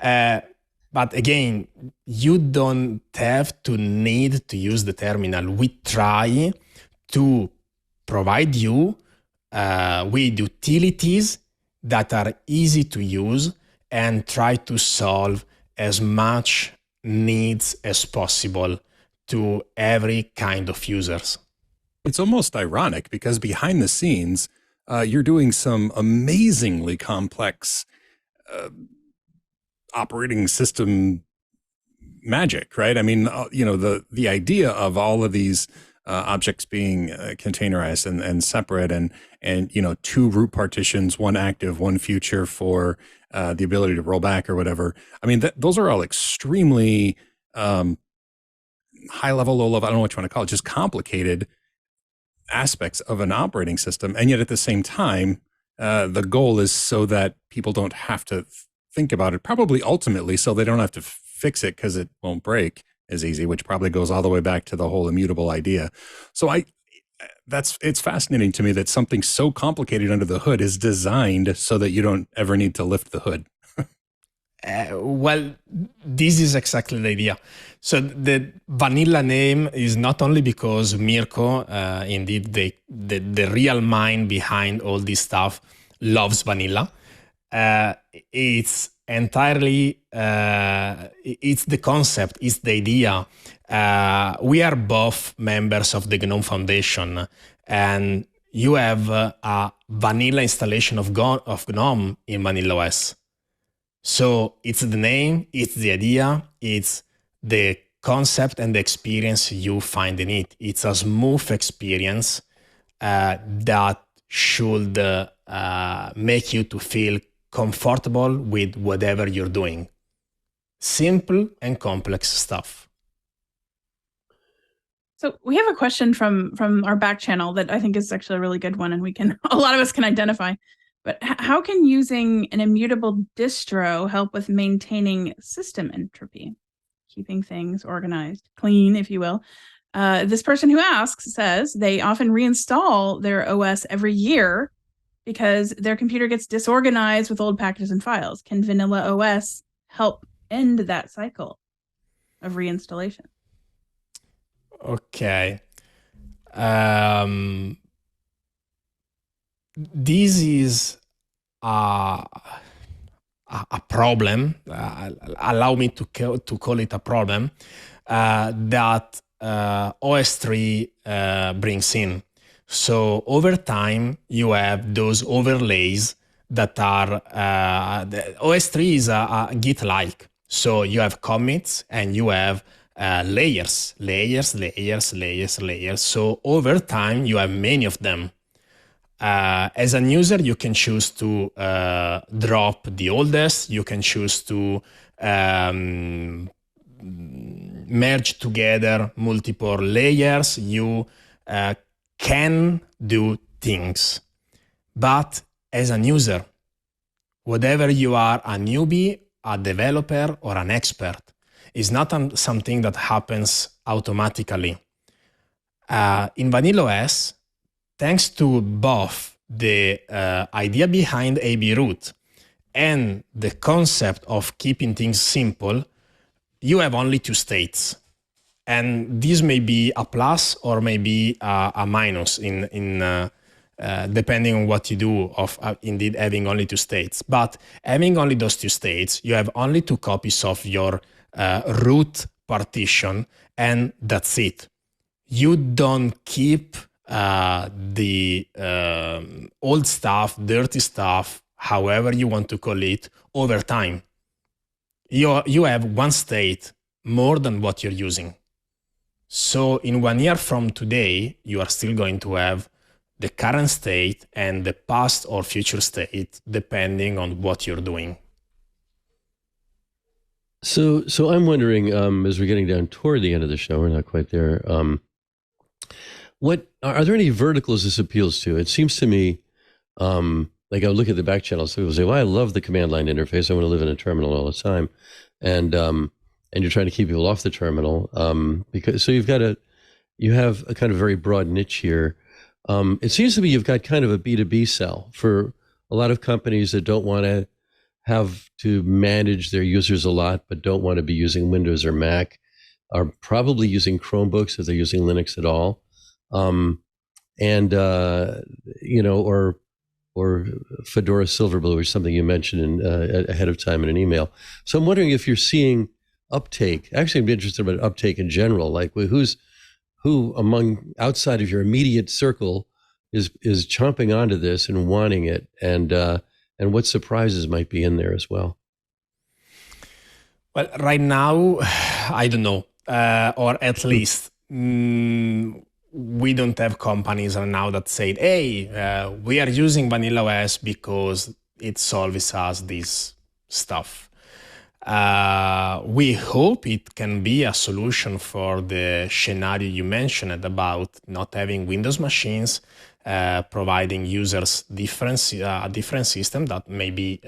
But again, you don't have to need to use the terminal. We try to provide you with utilities that are easy to use and try to solve as much needs as possible to every kind of users. It's almost ironic because behind the scenes, you're doing some amazingly complex operating system magic, right? I mean, the idea of all of these objects being containerized and separate, and two root partitions, one active, one future for the ability to roll back or whatever. I mean, those are all extremely high level, low level, I don't know what you want to call it, just complicated aspects of an operating system. And yet at the same time, the goal is so that people don't have to think about it, probably ultimately so they don't have to fix it because it won't break as easy, which probably goes all the way back to the whole immutable idea. So it's fascinating to me that something so complicated under the hood is designed so that you don't ever need to lift the hood. Well, this is exactly the idea. So the vanilla name is not only because Mirko, indeed the real mind behind all this stuff, loves vanilla. It's entirely, it's the concept, it's the idea. We are both members of the GNOME Foundation, and you have a vanilla installation of GNOME in VanillaOS. So it's the name, it's the idea, it's the concept and the experience you find in it. It's a smooth experience that should make you to feel comfortable with whatever you're doing. Simple and complex stuff. So we have a question from our back channel that I think is actually a really good one, and a lot of us can identify. But how can using an immutable distro help with maintaining system entropy, keeping things organized, clean, if you will? This person who asks says they often reinstall their OS every year because their computer gets disorganized with old packages and files. Can VanillaOS help end that cycle of reinstallation? Okay. This is a problem. Allow me to call it a problem that OS3 brings in. So over time, you have those overlays that are OS3 is a Git-like. So you have commits and you have layers. So over time, you have many of them. As a user, you can choose to drop the oldest. You can choose to merge together multiple layers. You can do things. But as a user, whether you are a newbie, a developer, or an expert, is not something that happens automatically. In VanillaOS, thanks to both the idea behind AB root and the concept of keeping things simple, you have only two states. And this may be a plus or maybe a minus in depending on what you do of indeed having only two states. But having only those two states, you have only two copies of your root partition, and that's it. You don't keep the old stuff, dirty stuff, however you want to call it, over time. You have one state more than what you're using. So in 1 year from today, you are still going to have the current state and the past or future state, depending on what you're doing. So I'm wondering, as we're getting down toward the end of the show, we're not quite there. What are there any verticals this appeals to? It seems to me, like I look at the back channel, so people say, "Well, I love the command line interface. I want to live in a terminal all the time," and you're trying to keep people off the terminal because so you have a kind of very broad niche here. It seems to me you've got kind of a B2B sell for a lot of companies that don't want to have to manage their users a lot, but don't want to be using Windows or Mac, are probably using Chromebooks if they're using Linux at all. Or Fedora Silverblue, or something you mentioned ahead of time in an email. So I'm wondering if you're seeing uptake. Actually, I'm interested about uptake in general. Like, who among outside of your immediate circle is chomping onto this and wanting it, and what surprises might be in there as well. Well, right now, I don't know, or at least. We don't have companies right now that say, hey, we are using VanillaOS because it solves us this stuff. We hope it can be a solution for the scenario you mentioned about not having Windows machines, providing users a different system that may be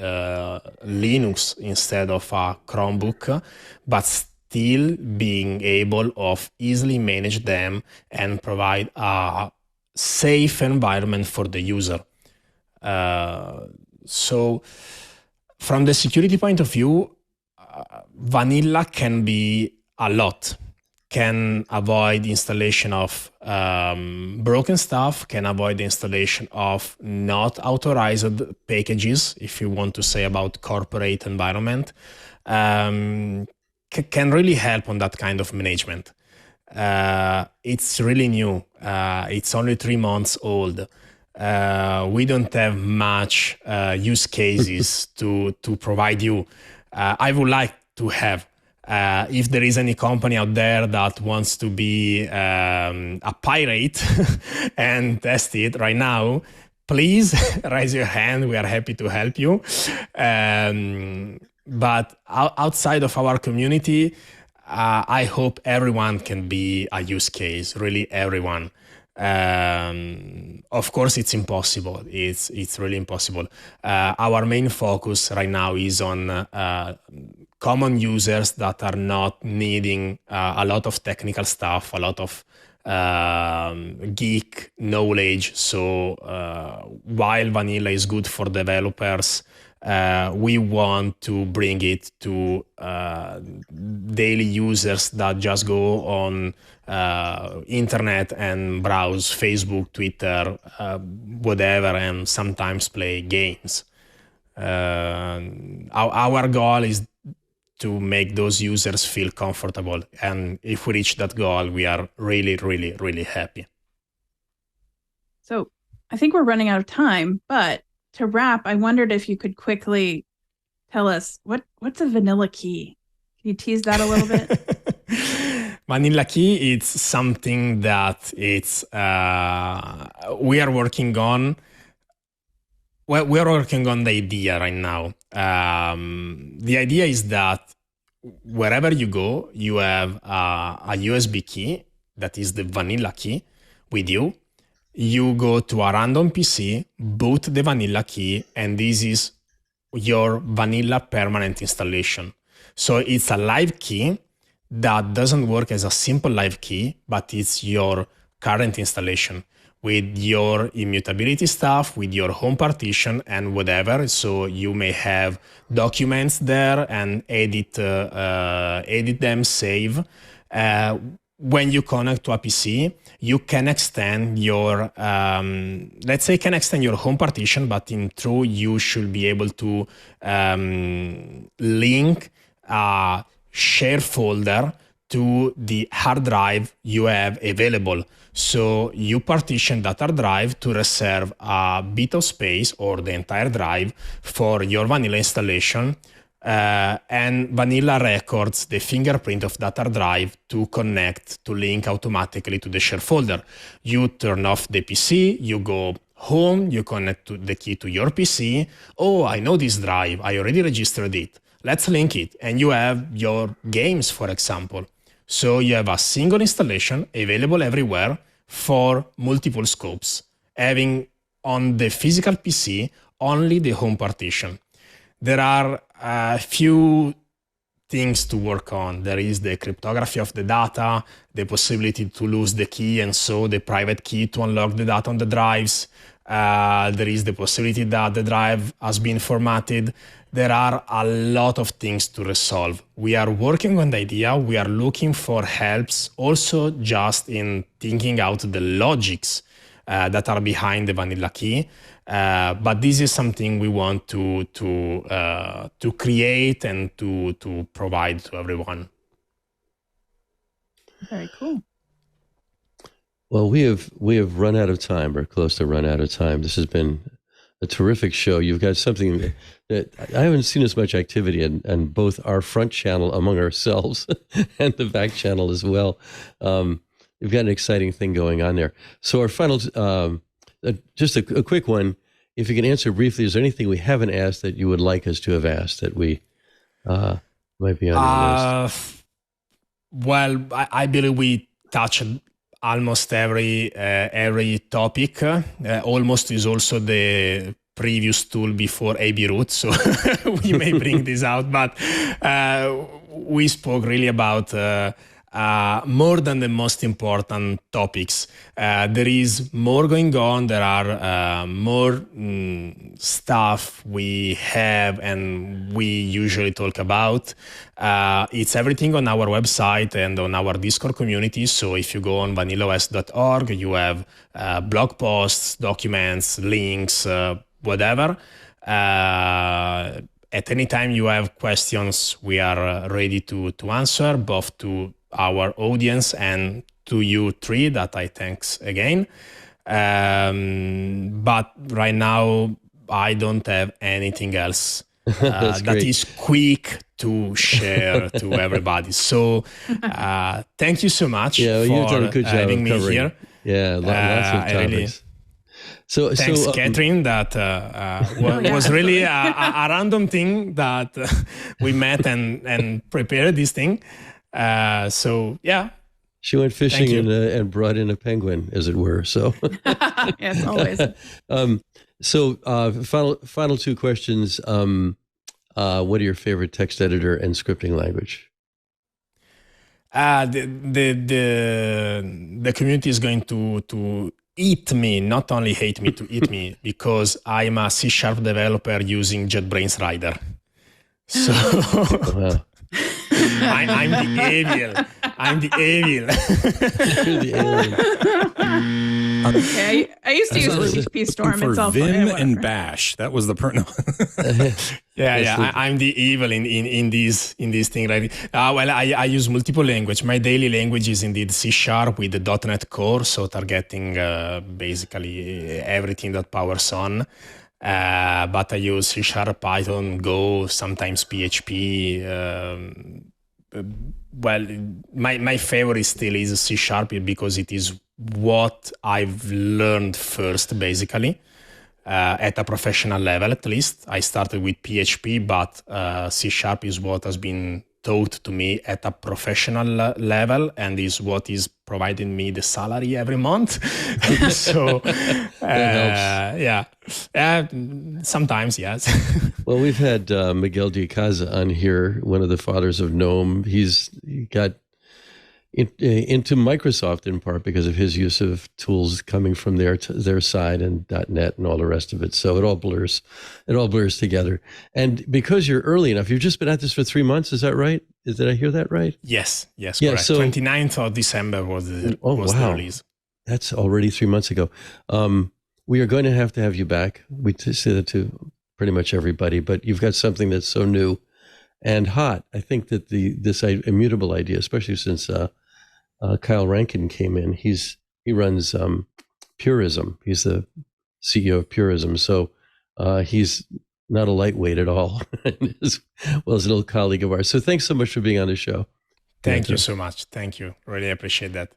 Linux instead of a Chromebook, but still being able of easily manage them and provide a safe environment for the user. So from the security point of view, Vanilla can be a lot. Can avoid installation of broken stuff, can avoid the installation of not authorized packages, if you want to say about corporate environment. Can really help on that kind of management. It's really new. It's only 3 months old. We don't have much use cases to provide you. I would like to have. If there is any company out there that wants to be a pirate and test it right now, please raise your hand. We are happy to help you. But outside of our community, I hope everyone can be a use case, really everyone. Of course, it's impossible. It's really impossible. Our main focus right now is on common users that are not needing a lot of technical stuff, a lot of geek knowledge. So while vanilla is good for developers, we want to bring it to daily users that just go on internet and browse Facebook, Twitter, whatever, and sometimes play games. Our goal is to make those users feel comfortable. And if we reach that goal, we are really, really, really happy. So I think we're running out of time, but to wrap, I wondered if you could quickly tell us what's a vanilla key? Can you tease that a little bit? Vanilla key, it's something that we are working on. Well, we're working on the idea right now. The idea is that wherever you go, you have a USB key that is the vanilla key with you. You go to a random PC, boot the vanilla key, and this is your vanilla permanent installation. So it's a live key that doesn't work as a simple live key, but it's your current installation with your immutability stuff, with your home partition and whatever. So you may have documents there and edit them, save. When you connect to a PC, you can extend your, let's say, can extend your home partition, but in true, you should be able to link a share folder to the hard drive you have available. So you partition that hard drive to reserve a bit of space or the entire drive for your vanilla installation. And vanilla records the fingerprint of that hard drive to connect, to link automatically to the share folder. You turn off the PC, you go home, you connect the key to your PC. Oh, I know this drive, I already registered it. Let's link it. And you have your games, for example. So you have a single installation available everywhere for multiple scopes, having on the physical PC only the home partition. There are a few things to work on. There is the cryptography of the data, the possibility to lose the key and so the private key to unlock the data on the drives. There is the possibility that the drive has been formatted. There are a lot of things to resolve. We are working on the idea. We are looking for helps also just in thinking out the logics that are behind the vanilla key. But this is something we want to create and to provide to everyone. Very cool. Well, we have run out of time, or close to run out of time. This has been a terrific show. You've got something that I haven't seen as much activity in both our front channel among ourselves and the back channel as well. We've got an exciting thing going on there. So our final, just a quick one. If you can answer briefly, is there anything we haven't asked that you would like us to have asked that we might be on your list? Well, I believe we touched almost every topic. Almost is also the previous tool before AB root, so we may bring this out. But we spoke really about more than the most important topics. There is more going on. There are more stuff we have and we usually talk about. It's everything on our website and on our Discord community. So if you go on VanillaOS.org, you have blog posts, documents, links, whatever. At any time you have questions, we are ready to answer, both to our audience and to you three that I thanks again. But right now, I don't have anything else that is quick to share to everybody. So thank you so much for you've done a good job having me covering. here. Yeah, lots of topics. Thanks, Katherine. That was really a random thing that we met and prepared this thing. So yeah. She went fishing and brought in a penguin, as it were. So yes, always. Final two questions. What are your favorite text editor and scripting language? The community is going to eat me, not only hate me, to eat me, because I'm a C# developer using JetBrains Rider. So I'm the evil. I'm the evil. You're the alien. Okay, I used to use PHP Storm. For it's all Vim fun. and Bash, that was the I'm the evil in this thing, right? Well, I use multiple language. My daily language is indeed C# with the .NET Core, so targeting basically everything that powers on. But I use C#, Python, Go, sometimes PHP. Well, my favorite still is C# because it is what I've learned first, basically, at a professional level, at least. I started with PHP, but C# is what has been taught to me at a professional level and is what is providing me the salary every month. So, sometimes, yes. Well, we've had Miguel de Icaza on here, one of the fathers of GNOME. He got into Microsoft in part because of his use of tools coming from their side and .NET and all the rest of it. So it all blurs together. And because you're early enough, you've just been at this for 3 months. Is that right? Did I hear that right? Yes, Yeah, correct. so 29th of December was the release. That's already 3 months ago. We are going to have you back. We say that to pretty much everybody, but you've got something that's so new and hot. I think that this immutable idea, especially since Kyle Rankin came in, he runs Purism. He's the CEO of Purism, so he's not a lightweight at all, as well as an old colleague of ours. So thanks so much for being on the show. Thank you so much. Thank you. Really appreciate that.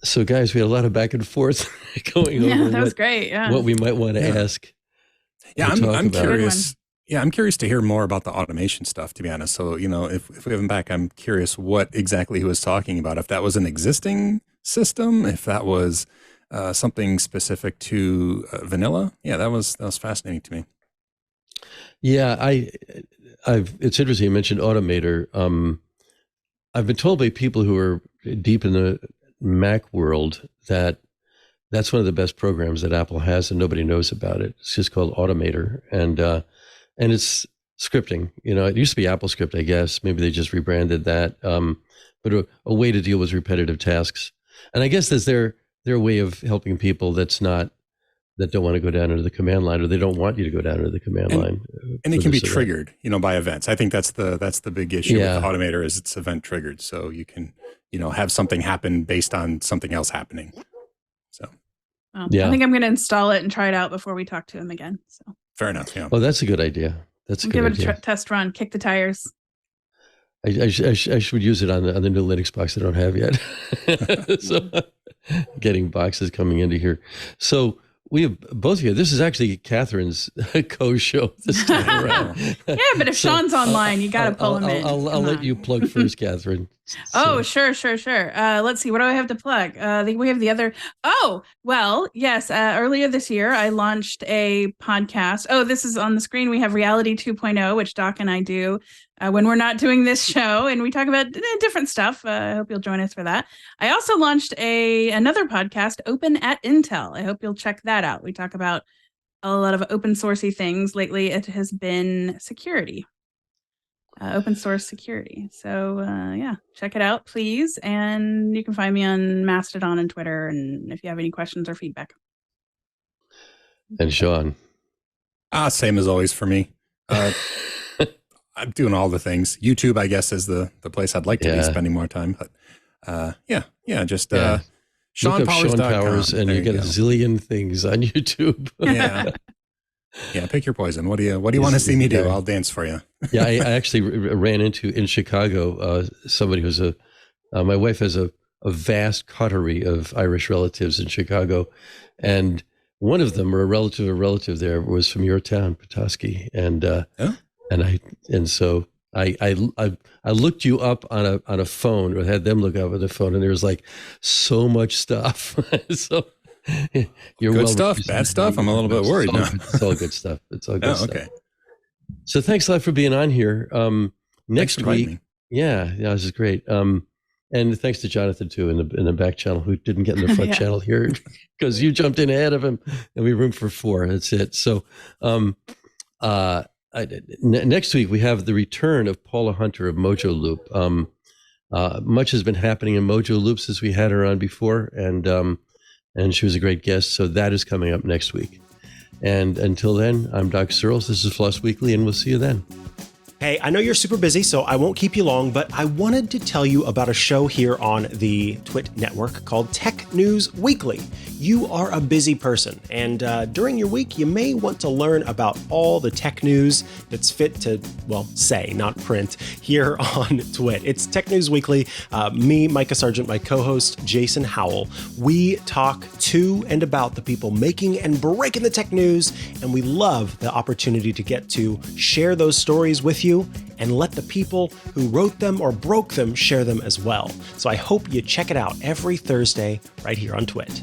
So guys, we had a lot of back and forth going over. Yeah, that was great. Yeah. What we might want to ask. Yeah, I'm curious. Yeah, I'm curious to hear more about the automation stuff, to be honest. So, if we have him back, I'm curious what exactly he was talking about. If that was an existing system, if that was something specific to vanilla. Yeah, that was fascinating to me. Yeah, it's interesting you mentioned Automator. I've been told by people who are deep in the Mac world that that's one of the best programs that Apple has and nobody knows about it. It's just called Automator. And it's scripting. It used to be AppleScript, I guess. Maybe they just rebranded that. But a way to deal with repetitive tasks. And I guess that's their way of helping people that don't want to go down into the command line, or they don't want you to go down into the command line. And it can be triggered, by events. I think that's the big issue with the Automator is it's event triggered. So you can, have something happen based on something else happening. So I think I'm going to install it and try it out before we talk to him again. So. Fair enough. Yeah. Oh, that's a good idea. Give it a test run. Kick the tires. I should use it on the new Linux box I don't have yet. So, getting boxes coming into here. So we have both of you. This is actually Katherine's co-show this time around. Yeah, but if Shawn's online, you got to pull him in. I'll let you plug first, Katherine. Oh, sure. Let's see. What do I have to plug? I think we have the other. Oh, well, yes. Earlier this year, I launched a podcast. Oh, this is on the screen. We have Reality 2.0, which Doc and I do when we're not doing this show. And we talk about different stuff. I hope you'll join us for that. I also launched another podcast, Open at Intel. I hope you'll check that out. We talk about a lot of open sourcey things. Lately, it has been security. Open source security. So check it out, please. And you can find me on Mastodon and Twitter. And if you have any questions or feedback. And Shawn. Same as always for me. I'm doing all the things. YouTube, I guess, is the place I'd like to be spending more time. But just Shawn Powers, and you get a zillion things on YouTube. Yeah, pick your poison. What do you want to see me do? I'll dance for you. I actually ran into in Chicago somebody who's my wife has a vast coterie of Irish relatives in Chicago, and one of them, or a relative there, was from your town, Petoskey, and so I looked you up on a phone, or had them look up on the phone, and there was like so much stuff. So you're good stuff, bad stuff. I'm a little bit worried now. It's all good stuff. It's all good stuff. Okay. So thanks a lot for being on here. Next week, this is great. And thanks to Jonathan too in the back channel, who didn't get in the front channel here because you jumped in ahead of him, and we have room for 4. That's it. So next week we have the return of Paula Hunter of Mojo Loop. Much has been happening in Mojo Loop since we had her on before, and she was a great guest. So that is coming up next week. And until then, I'm Doc Searls. This is Floss Weekly, and we'll see you then. Hey, I know you're super busy, so I won't keep you long, but I wanted to tell you about a show here on the TWiT network called Tech News Weekly. You are a busy person, and during your week, you may want to learn about all the tech news that's fit to, say, not print, here on TWiT. It's Tech News Weekly. Me, Micah Sargent, my co-host, Jason Howell. We talk to and about the people making and breaking the tech news, and we love the opportunity to get to share those stories with you and let the people who wrote them or broke them share them as well. So I hope you check it out every Thursday right here on TWiT.